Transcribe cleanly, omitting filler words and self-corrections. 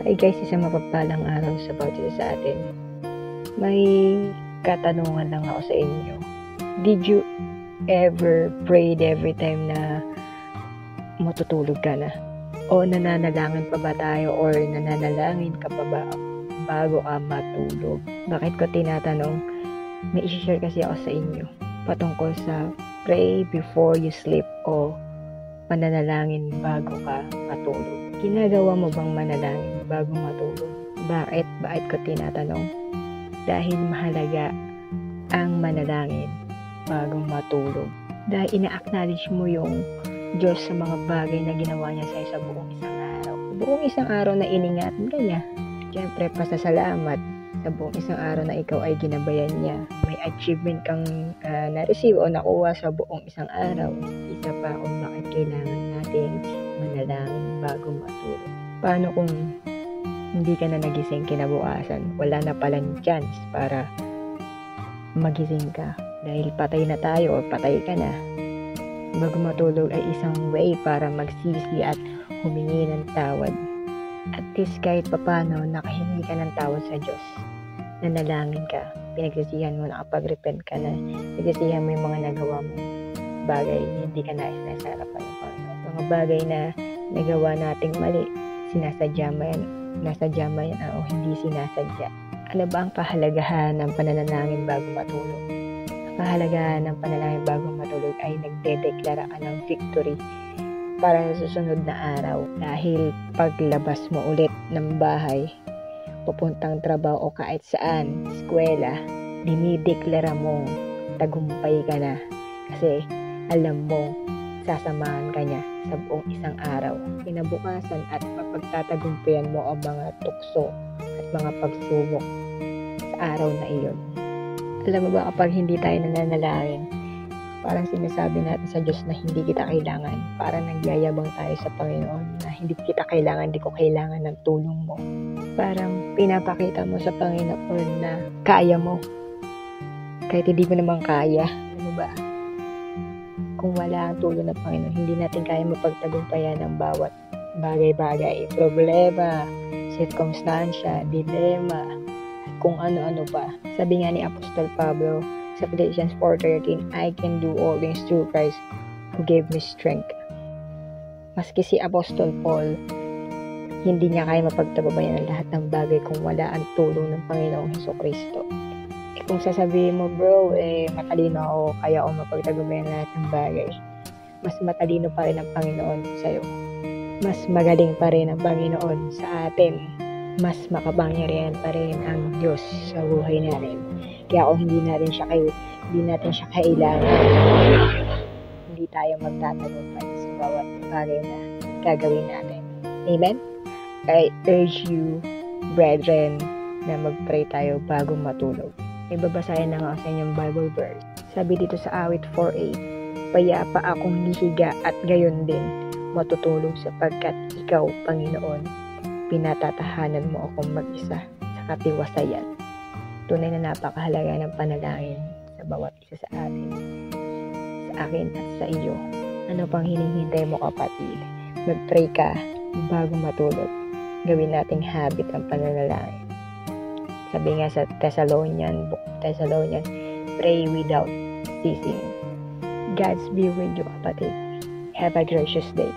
Hi guys, isang mapagpalang araw sa bawat isa sa atin. May katanungan lang ako sa inyo. Did you ever prayed every time na matutulog ka na? O nananalangin pa ba tayo or nananalangin ka pa ba bago ka matulog? Bakit ko tinatanong? May isi-share kasi ako sa inyo patungkol sa pray before you sleep o mananalangin bago ka matulog. Ginagawa mo bang manalangin bago matulog? Bakit? Bakit ko tinatanong? Dahil mahalaga ang manalangin bago matulog. Dahil ina-acknowledge mo yung Diyos sa mga bagay na ginawa niya sa'yo sa buong isang araw. Buong isang araw na iningatan ka niya. Siyempre, pasasalamat sa buong isang araw na ikaw ay ginabayan niya. May achievement kang na-receive o nakuha sa buong isang araw. Isa pa kung bakit kailangan natin manalangin bago matulog. Paano kung hindi ka na nagising kinabukasan? Wala na palang chance para magising ka. Dahil patay na tayo o patay ka na. Bago matulog ay isang way para magsisi at humingi ng tawad. At least kahit papano nakahingi ka ng tawad sa Diyos. Nanalangin ka. Pinagsisihan mo, nakapag-repent ka na. Pinagsisihan mo yung mga nagawa mo bagay na hindi ka nais na sa harapan ng Panginoon. Mga bagay na nagawa nating mali, sinasadya mo yan o hindi sinasadya. Ano ba ang kahalagahan ng pananalangin bago matulog? Ang kahalagahan ng panalangin bago matulog ay nagdedeklara ka ng victory para sa susunod na araw. Dahil paglabas mo ulit ng bahay, pupuntang trabaho o kahit saan, eskwela, dinideklara mong tagumpay ka na. Kasi alam mo, sasamahan ka niya sa buong isang araw. Kinabukasan at mapagtatagumpayan mo ang mga tukso at mga pagsubok sa araw na iyon. Alam mo ba kapag hindi tayo nananalangin, parang sinasabi natin sa Diyos na hindi kita kailangan. Parang nagyayabang tayo sa Panginoon na hindi kita kailangan, hindi ko kailangan ng tulong mo. Parang pinapakita mo sa Panginoon na kaya mo. Kahit hindi mo naman kaya. Alam mo ba? Kung wala ang tulong ng Panginoon, hindi natin kaya mapagtagumpayan ang bawat bagay-bagay, problema, circumstansya, dilema, kung ano-ano pa. Sabi nga ni Apostol Pablo sa Philippians 4:13, I can do all things through Christ who gave me strength. Maski si Apostol Paul, hindi niya kaya mapagtagumpayan ang lahat ng bagay kung wala ang tulong ng Panginoong Hesukristo. Kung sasabihin mo, bro, matalino ako, kaya ako mapagtagumpayan lahat ng bagay. Mas matalino pa rin ang Panginoon sa'yo. Mas magaling pa rin ang Panginoon sa atin. Mas makapangyarihan pa rin ang Diyos sa buhay natin. Kaya kung hindi natin siya kailangan, hindi tayo magtatagumpay sa bawat bagay na gagawin natin. Amen? I urge you, brethren, na mag-pray tayo bago matulog. Ibabasahin na nga sa inyong Bible verse. Sabi dito sa awit 4:8, payapa akong hihiga at gayon din matutulog sapagkat ikaw, Panginoon, pinatatahanan mo akong mag-isa sa katiwasayan. Tunay na napakahalaga ng panalangin sa bawat isa sa atin, sa akin at sa iyo. Ano pang hinihintay mo, kapatid? Mag-pray ka bago matulog. Gawin nating habit ang pananalangin. Sabi nga sa Thessalonian, pray without ceasing. God's be with you, kapatid. Have a gracious day.